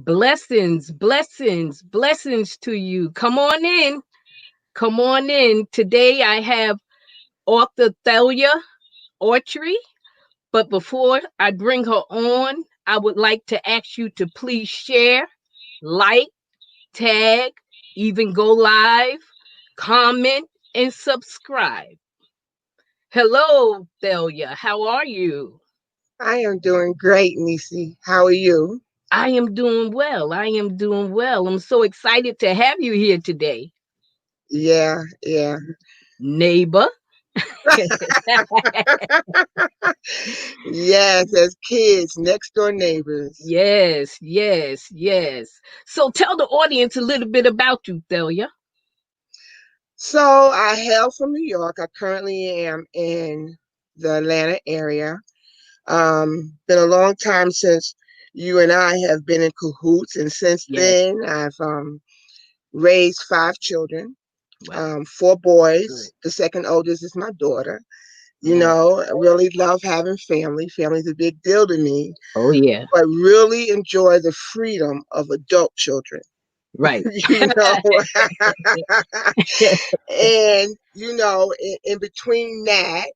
Blessings, blessings, blessings to you. Come on in. Come on in. Today I have author Thalia Autry. But before I bring her on, I would like to ask you to please share, like, tag, even go live, comment, and subscribe. Hello, Thalia. How are you? I am doing great, Nisi. How are you? I am doing well. I am doing well. I'm so excited to have you here today, Yeah, yeah. neighbor. Yes, as kids, next door neighbors. Yes, yes, yes. So tell the audience a little bit about you, Thalia. So I hail from New York. I currently am in the Atlanta area. Been a long time since you and I have been in cahoots, and since Yes. then I've raised five children, Wow. four Good. boys. The second oldest is my daughter. Oh, I really love having family. Family's a big deal to me, oh yeah. but really enjoy the freedom of adult children. Right. you know and in between that,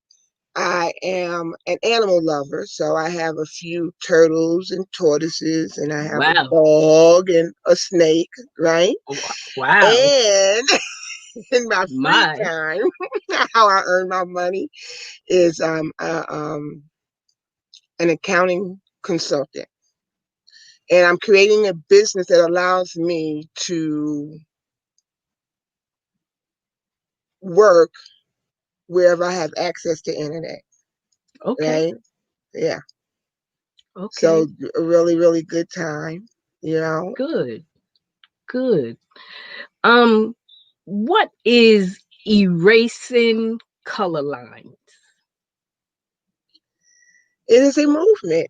I am an animal lover, so I have a few turtles and tortoises, and I have a Wow. dog and a snake, right? Wow. And in my free My. time, how I earn my money is an accounting consultant, and I'm creating a business that allows me to work wherever I have access to internet, Okay. right? Yeah. So Okay. a really, really good time, you know. Good. Good. Um, what is erasing color lines? It is a movement,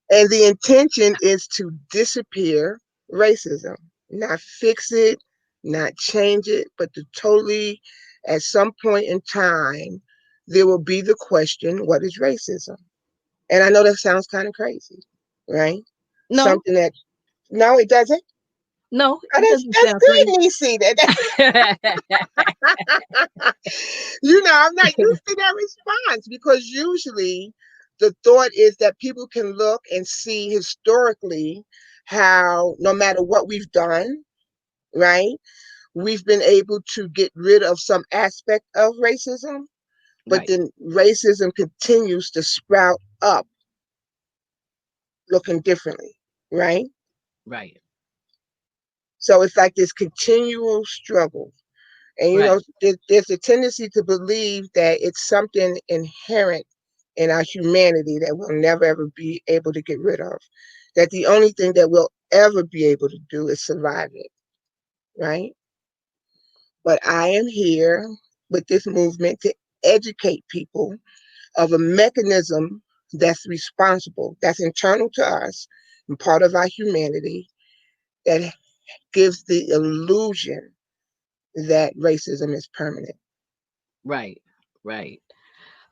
and the intention is to disappear racism, not fix it, not change it, but to totally, at some point in time, there will be the question, what is racism? And I know that sounds kind of crazy, right? No, Something that, no, it doesn't. no, Oh, it doesn't that's sound good, crazy. Nisi. I'm not used to that response because usually the thought is that people can look and see historically how no matter what we've done, right, we've been able to get rid of some aspect of racism, but Right, then racism continues to sprout up looking differently, right? right, So it's like this continual struggle. And right, there's a tendency to believe that it's something inherent in our humanity that we'll never ever be able to get rid of. That the only thing that we'll ever be able to do is survive it, right? But I am here with this movement to educate people of a mechanism that's responsible, that's internal to us and part of our humanity that gives the illusion that racism is permanent. right, right.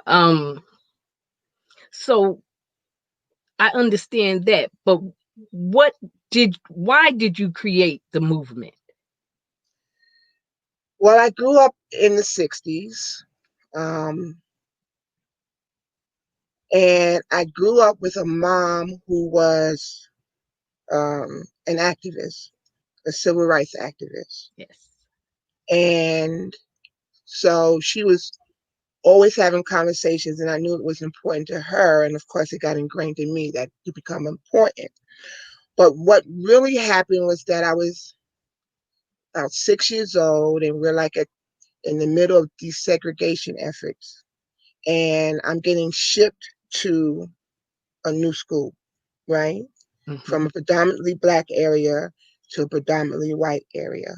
Um, so I understand that, but why did you create the movement? Well, I grew up in the 60s, um, and I grew up with a mom who was an activist, a civil rights activist. Yes. And so she was always having conversations, and I knew it was important to her. And of course, it got ingrained in me that to become important. But what really happened was that I was about 6 years old, and we're like in the middle of desegregation efforts. And I'm getting shipped to a new school, right? From Hmm. a predominantly black area to a predominantly white area.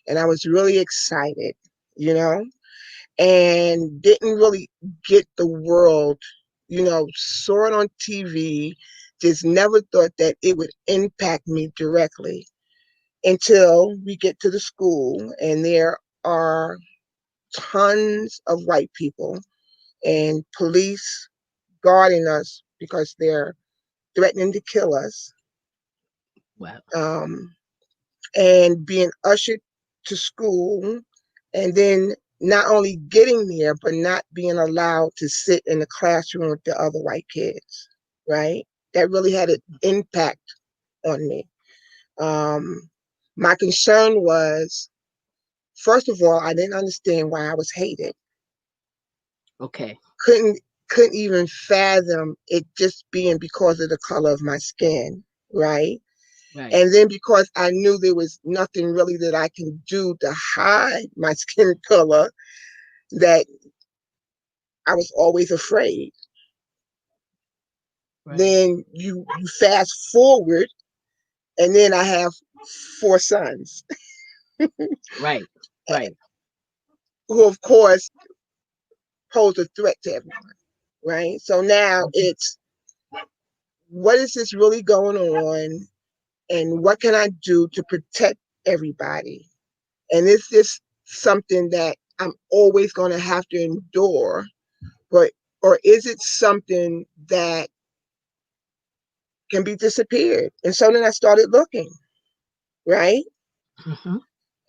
And I was really excited, you know, and didn't really get the world, saw it on TV, just never thought that it would impact me directly until we get to the school and there are tons of white people and police guarding us because they're threatening to kill us. Wow. um, and being ushered to school, and then not only getting there, but not being allowed to sit in the classroom with the other white kids, right? That really had an impact on me. Um, my concern was, first of all, I didn't understand why I was hated. Okay. Couldn't couldn't even fathom it just being because of the color of my skin, right? Right. And then because I knew there was nothing really that I can do to hide my skin color, that I was always afraid. Right. Then you fast forward, and then I have four sons Right. Right. who, of course, pose a threat to everyone, right? So now Mhm. it's, what is this really going on, and what can I do to protect everybody? And is this something that I'm always going to have to endure, but or is it something that can be disappeared? And so then I started looking, right, Mhm.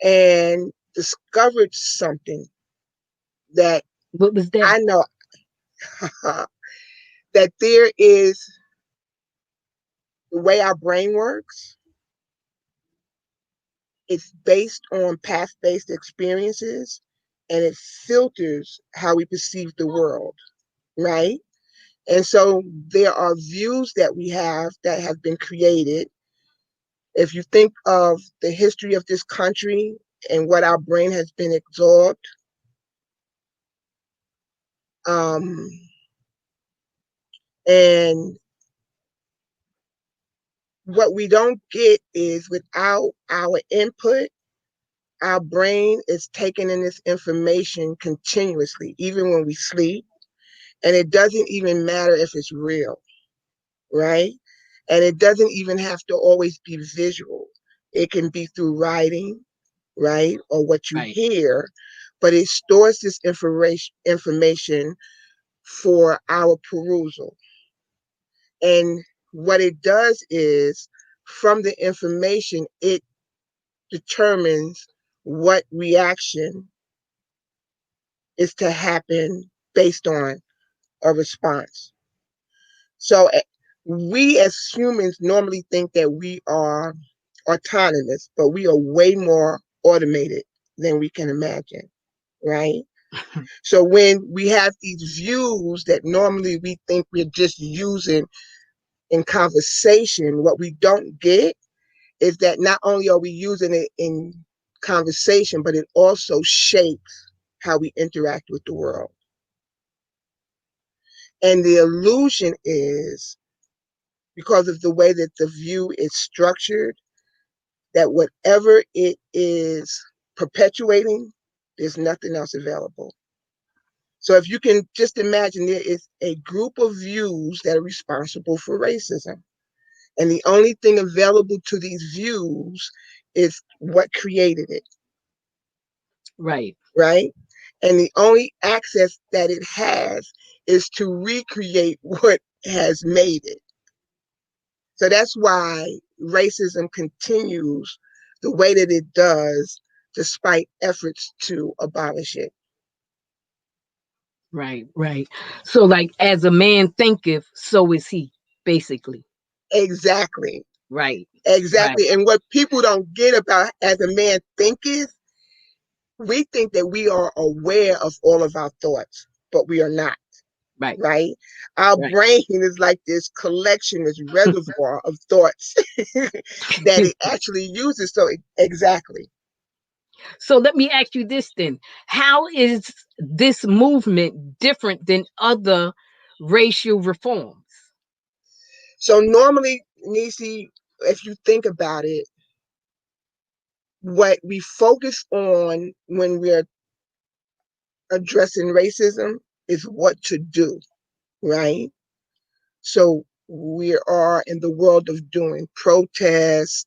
and discovered something that What was that? I know that there is, the way our brain works. It's based on past based experiences, and it filters how we perceive the world, right? And so there are views that we have that have been created. If you think of the history of this country and what our brain has been absorbed, um, and what we don't get is, without our input, our brain is taking in this information continuously, even when we sleep. And it doesn't even matter if it's real, right? And it doesn't even have to always be visual. It can be through writing, right? Or what you Right. hear, but it stores this information for our perusal. And what it does is, from the information, it determines what reaction is to happen based on a response. So we as humans normally think that we are autonomous, but we are way more automated than we can imagine, right? So when we have these views that normally we think we're just using in conversation, what we don't get is that not only are we using it in conversation, but it also shapes how we interact with the world. And the illusion is, because of the way that the view is structured, that whatever it is perpetuating, there's nothing else available. So if you can just imagine, there is a group of views that are responsible for racism. And the only thing available to these views is what created it, Right. right? And the only access that it has is to recreate what has made it. So that's why racism continues the way that it does, despite efforts to abolish it. Right. Right. So, like, as a man thinketh, so is he, basically. Exactly. Right. Right. Exactly. And what people don't get about as a man thinketh, we think that we are aware of all of our thoughts, but we are not, Right. right? Our Right. brain is like this collection, this reservoir of thoughts that it actually uses. So, exactly. So let me ask you this then. How is this movement different than other racial reforms? So, normally, Nisi, if you think about it, what we focus on when we're addressing racism is what to do, right? So we are in the world of doing protest.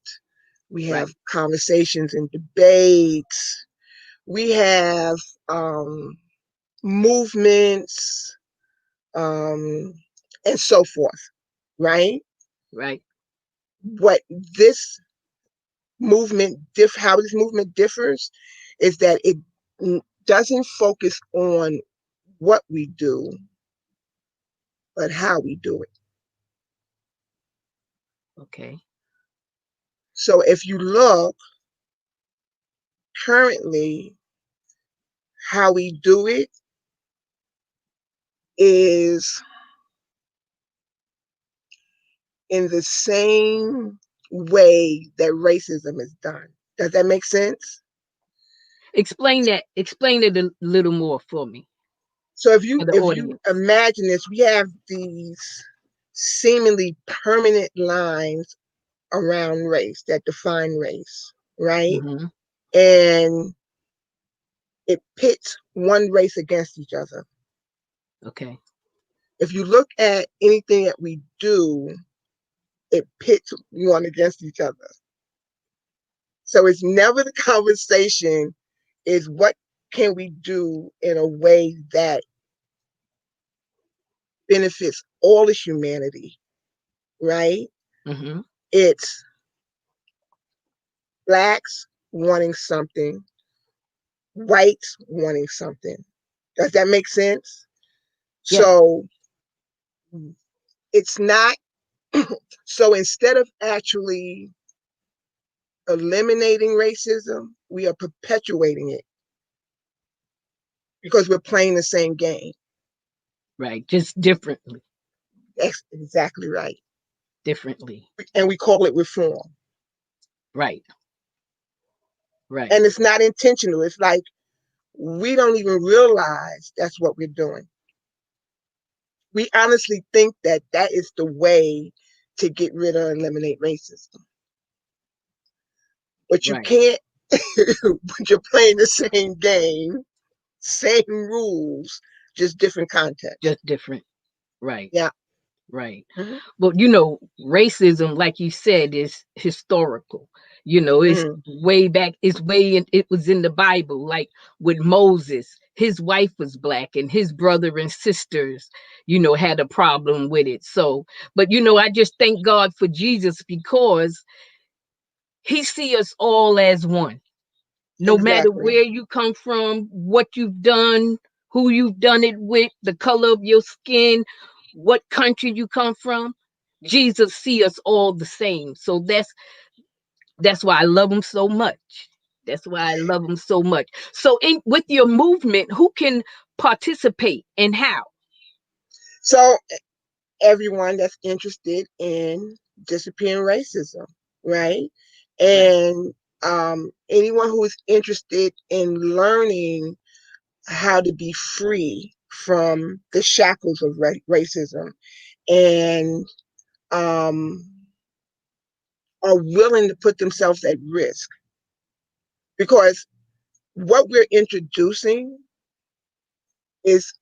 We have Right. conversations and debates. We have um, movements, um, and so forth, right? Right. what this how this movement differs is that it doesn't focus on what we do, but how we do it. Okay. So if you look currently, how we do it is in the same way that racism is done. Does that make sense? Explain that. Explain it a little more for me, So for the if you audience. imagine this, we have these seemingly permanent lines around race that define race, right? Mm-hmm. And it pits one race against each other. Okay. If you look at anything that we do, it pits one against each other. So it's never the conversation is what can we do in a way that benefits all of humanity, right? Mm-hmm. It's blacks wanting something, whites wanting something. Does that make sense? Yes. So it's not, so instead of actually eliminating racism, we are perpetuating it because we're playing the same game. Right. Just differently. That's exactly right. Differently. And we call it reform. Right. Right. And it's not intentional. It's like we don't even realize that's what we're doing. We honestly think that that is the way to get rid of and eliminate racism. But you Right. can't, but you're playing the same game, same rules, just different context. Just different. Right. Yeah. Right. Hmm. But racism, like you said, is historical. It's Hmm. way back. It's way in. It was in the Bible, like with Moses. His wife was black, and his brother and sisters, had a problem with it. So, but I just thank God for Jesus because He see us all as one, no matter Exactly. where you come from, what you've done, who you've done it with, the color of your skin, what country you come from. Jesus see us all the same. So that's why I love him so much. That's why I love him so much. So with your movement, who can participate and how? So everyone that's interested in disappearing racism, right? Right, And anyone who is interested in learning how to be free from the shackles of racism and um, are willing to put themselves at risk. Because what we're introducing is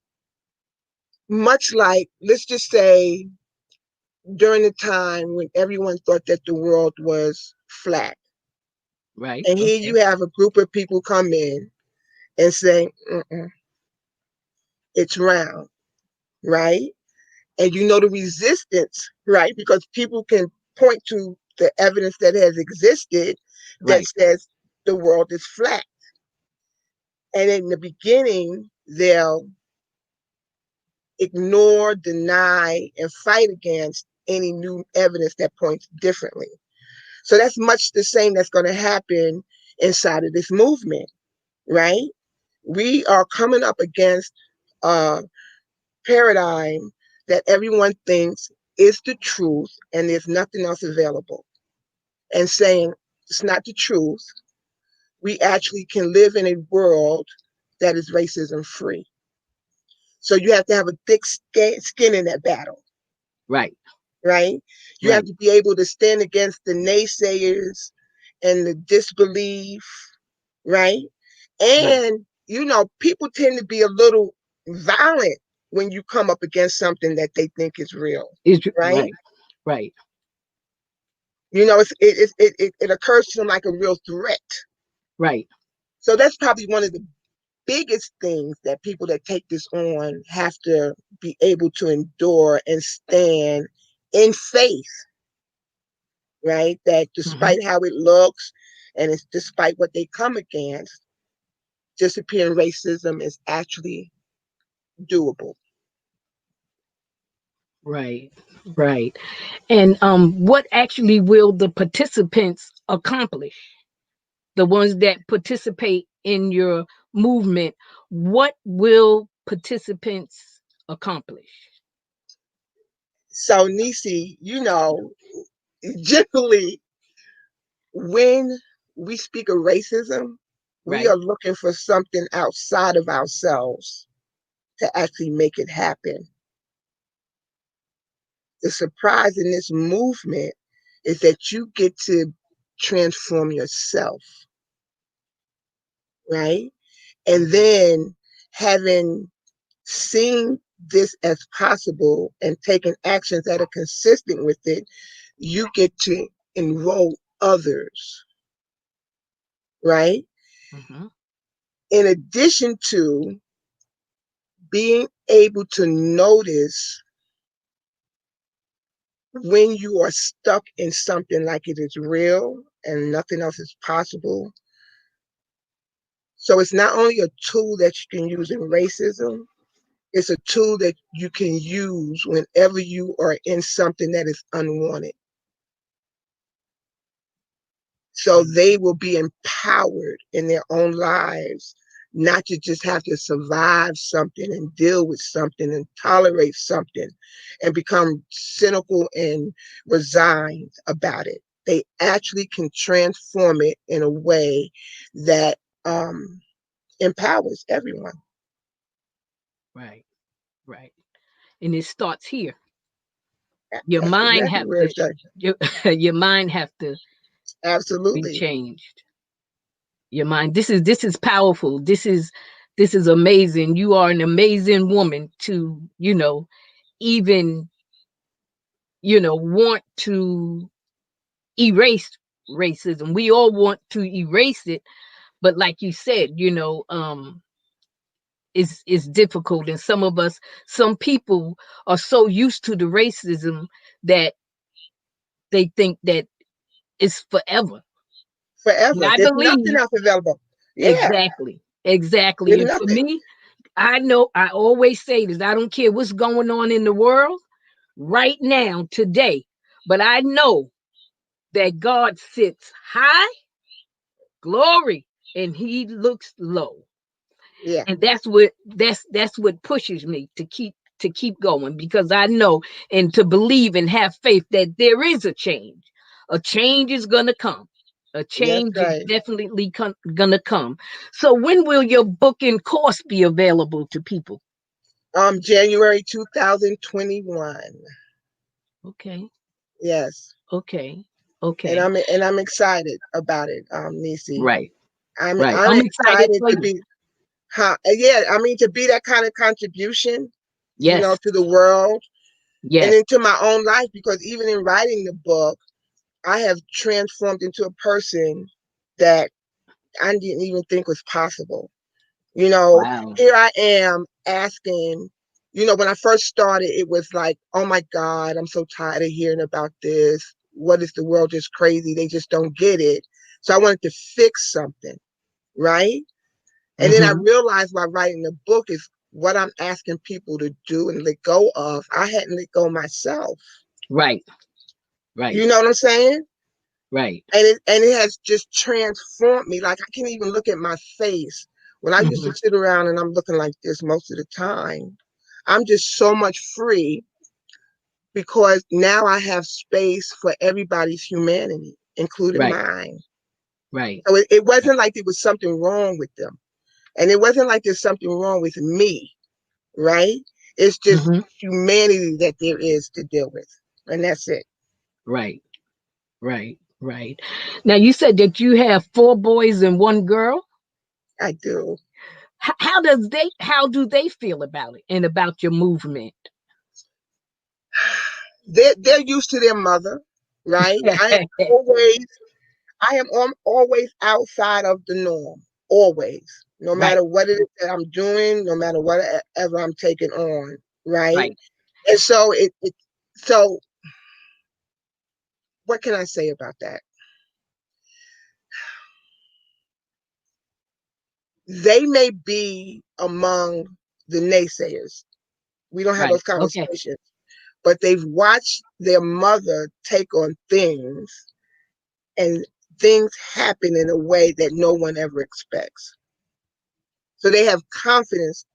much like, let's just say, during the time when everyone thought that the world was flat. right, And here you okay, have a group of people come in and say, it's round, right? And you know the resistance, right? Because people can point to the evidence that has existed that right, says the world is flat. And in the beginning, they'll ignore, deny, and fight against any new evidence that points differently. So that's much the same that's going to happen inside of this movement, right? We are coming up against a paradigm that everyone thinks is the truth and there's nothing else available, and saying it's not the truth. We actually can live in a world that is racism free. So you have to have a thick skin in that battle, right, right? You have right, to be able to stand against the naysayers and the disbelief, right? right. And, people tend to be a little violent when you come up against something that they think is real, Is right? right, right, It occurs to them like a real threat. right, So that's probably one of the biggest things that people that take this on have to be able to endure and stand in faith, right? That Hmm. despite how it looks and it's despite what they come against, disappearing racism is actually doable. Right, right. And what actually will the participants accomplish? The ones that participate in your movement, what will participants accomplish? So, Nisi, generally, when we speak of racism, we Right. are looking for something outside of ourselves to actually make it happen. The surprise in this movement is that you get to transform yourself, right? And Hmm. then having seen this as possible and taking actions that are consistent with it, you get to enroll others, right? Hmm. In addition to being able to notice when you are stuck in something like it is real and nothing else is possible. So it's not only a tool that you can use in racism, it's a tool that you can use whenever you are in something that is unwanted. So they will be empowered in their own lives, not to just have to survive something and deal with something and tolerate something and become cynical and resigned about it. They actually can transform it in a way that empowers everyone. Right, right. And it starts here. Your That's mind exactly have where to it's at. your mind have to be Absolutely. changed. Your mind. This is powerful. This is amazing. You are an amazing woman to, even, want to erase racism. We all want to erase it, but like you said, it's difficult. And some people are so used to the racism that they think that it's forever. But Forever. I There's nothing believe else available. Yeah, exactly, exactly. there's And for nothing. me, I know I always say this. I don't care what's going on in the world right now, today, but I know that God sits high, glory, and he looks low. Yeah, And that's what pushes me to keep going, because I know and to believe and have faith that there is a change. A change is going to come. A that's change is right. definitely going to come. So when will your book and course be available to people? January 2021. Okay. Yes. Okay. And Okay. I'm excited about it, Nisi. Right. I'm Right. I'm I'm excited excited for to you. be yeah, I mean to be that kind of contribution, Yes. to the world and Yes. into my own life because even in writing the book, I have transformed into a person that I didn't even think was possible. You know, Wow. here I am asking, when I first started, it was like, oh my God, I'm so tired of hearing about this. What is the world just crazy? They just don't get it. So I wanted to fix something, right? And then I Hmm. realized while writing the book is what I'm asking people to do and let go of. I hadn't let go myself. Right. Right. You know what I'm saying? Right. And it has just transformed me. Like I can't even look at my face. When I used to Hmm. sit around and I'm looking like this most of the time, I'm just so much free because now I have space for everybody's humanity, including Right. mine. Right. So it wasn't like there was something wrong with them. And it wasn't like there's something wrong with me, right? It's just Hmm. humanity that there is to deal with. And that's it. Right. Right. Right. Now you said that you have four boys and one girl. I do. How do they feel about it and about your movement? They're used to their mother, right? Always I am always outside of the norm, always, no Right. matter what it is that I'm doing, no matter whatever I'm taking on, right? Right. And so so what can I say about that? They may be among the naysayers. We don't have Right. those Okay. conversations, but they've watched their mother take on things, and things happen in a way that no one ever expects. So they have confidence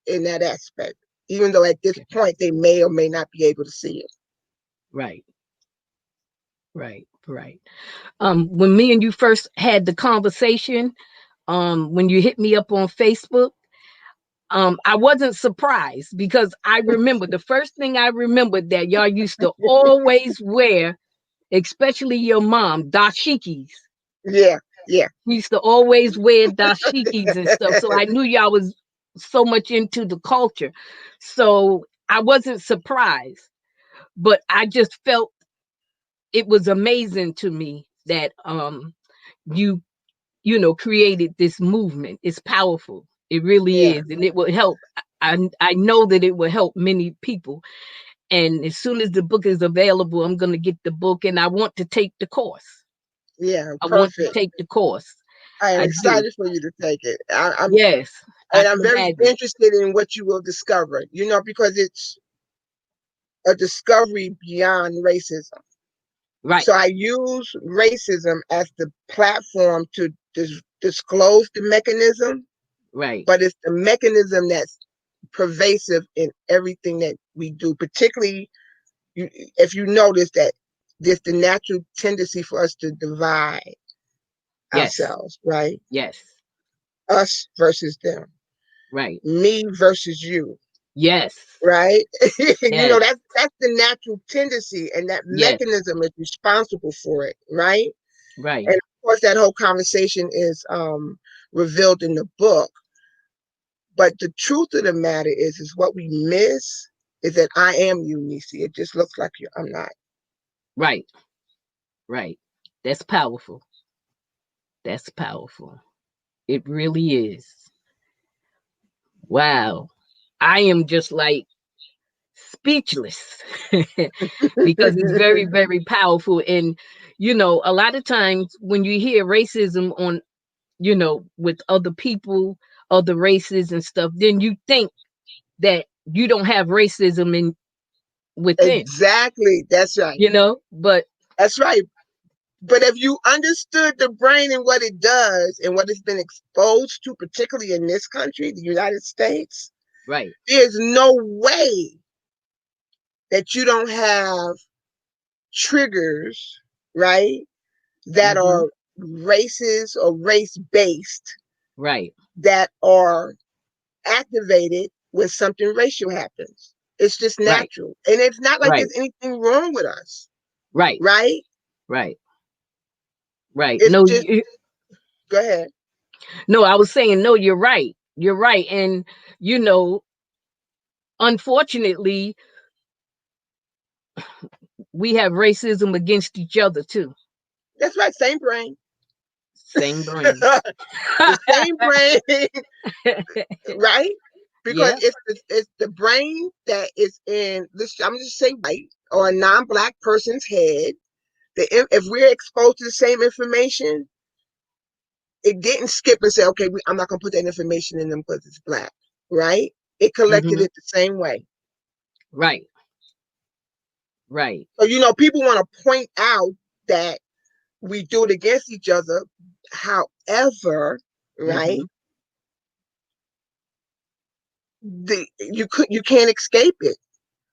in that aspect, even though at this Okay. point they may or may not be able to see it. Right. Right. Right. When me and you first had the conversation, when you hit me up on Facebook, I wasn't surprised because I remember the first thing I remembered that y'all used to always wear, especially your mom, dashikis. Yeah, yeah, We used to always wear dashikis and stuff. So I knew y'all was so much into the culture. So I wasn't surprised, but I just felt it was amazing to me that you created this movement. It's powerful. It really yeah, is, and it will help. I know that it will help many people. And as soon as the book is available, I'm going to get the book, and I want to take the course. yeah. I want to Perfect. take the course. I am I do. excited for you to take it. I'm Yes, I and I'm can very imagine. interested in what you will discover. Because it's a discovery beyond racism. Right, So I use racism as the platform to disclose the mechanism, right. but it's the mechanism that's pervasive in everything that we do. Particularly, if you notice that there's the natural tendency for us to divide Yes, ourselves, right? yes, Us versus them, right. me versus you, Yes, right? yes, That's the natural tendency, and that yes, mechanism is responsible for it, right? right, And of course, that whole conversation is revealed in the book. But the truth of the matter is what we miss is that I am you, Nisi. It just looks like you. I'm not. right, right. That's powerful. That's powerful. It really is. Wow. I am just like speechless because it's very, very powerful. And, a lot of times when you hear racism on, with other people, other races and stuff, then you think that you don't have racism in within, Exactly. That's right. but That's right. But if you understood the brain and what it does and what it's been exposed to, particularly in this country, the United States, right. there's no way that you don't have triggers, right, that Hmm. are racist or race based, Right. that are activated when something racial happens. It's just Right. natural. And it's not like Right. there's anything wrong with us, Right. right? Right. Right. It's No, just, go ahead. no, I was saying no, you're right. You're right. And you know, unfortunately, we have racism against each other too. That's right, same brain. Same brain. The same brain, right? Because Yeah. it's the brain that is in this. I'm just say white or a non-black person's head. If we're exposed to the same information, it didn't skip and say, okay, I'm not gonna put that information in them because it's black, right? It collected Hmm. it the same way. Right. Right. So people want to point out that we do it against each other. However, right, Hmm. you can't escape it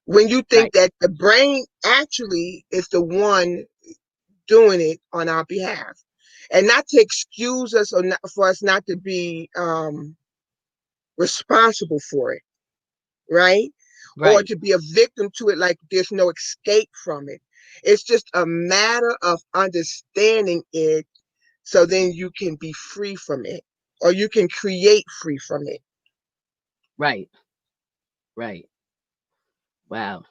when you think Right. that the brain actually is the one doing it on our behalf, and not to excuse us or not, for us not to be responsible for it, right? Or Right. to be a victim to it, like there's no escape from it. It's just a matter of understanding it, so then you can be free from it, or you can create free from it. Right. Right. Wow.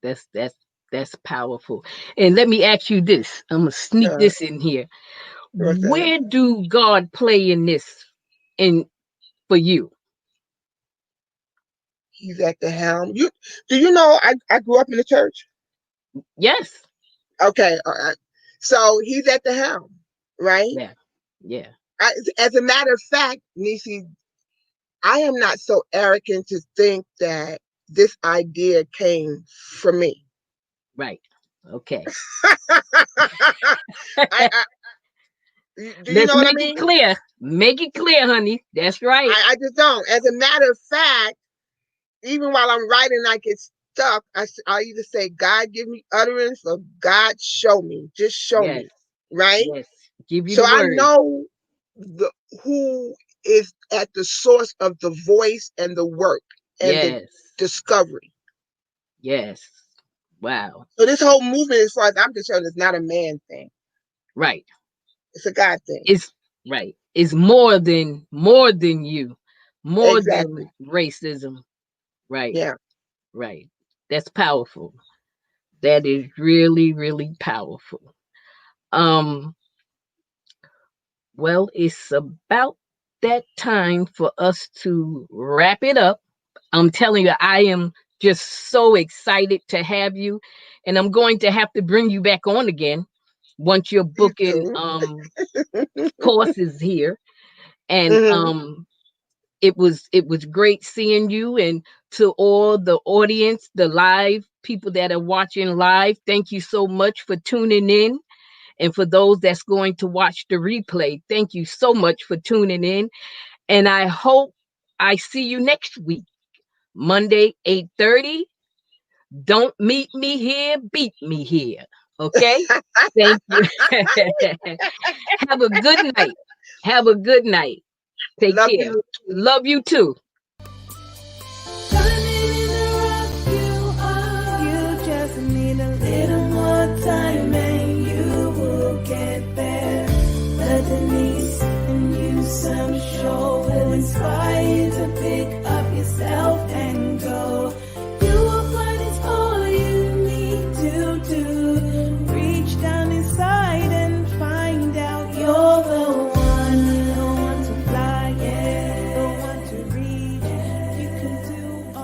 That's powerful. And let me ask you this. I'm gonna sneak Uh, this in here. what's that? Where do God play in this in for you? He's at the helm. Do you know I grew up in the church? Yes. Okay, all right. So he's at the helm, right? Yeah. Yeah. As a matter of fact, Nisi, I am not so arrogant to think that this idea came from me. Right. Okay. I do you Let's know what I make it mean? clear. Make it clear, honey. That's right. I just don't. As a matter of fact, even while I'm writing, I get stuck. I either say, God, give me utterance, or God, show me. Just show Yes. me. Right? Yes. Give you So the I word. know who is at the source of the voice and the work and the Yes. discovery. Yes. Wow. So this whole movement, as far as I'm concerned, is not a man thing. Right. It's a God thing. It's right. It's more than you. More than Exactly. racism. Right. Yeah. Right. That's powerful. That is really, really powerful. Um, well, it's about that time for us to wrap it up. I'm telling you, I am just so excited to have you. And I'm going to have to bring you back on again once you're Please booking do. courses here. And Hmm. it was great seeing you, and to all the audience, the live people that are watching live, thank you so much for tuning in. And for those that's going to watch the replay, thank you so much for tuning in. And I hope I see you next week, Monday, 8:30. Don't meet me here, beat me here. Okay? Thank you. Have a good night. Have a good night. Take Love care. you. Love you too. Shining in the rough you are. You just need a little more time and you will get there. The Denise Newsome show will inspire you to pick up yourself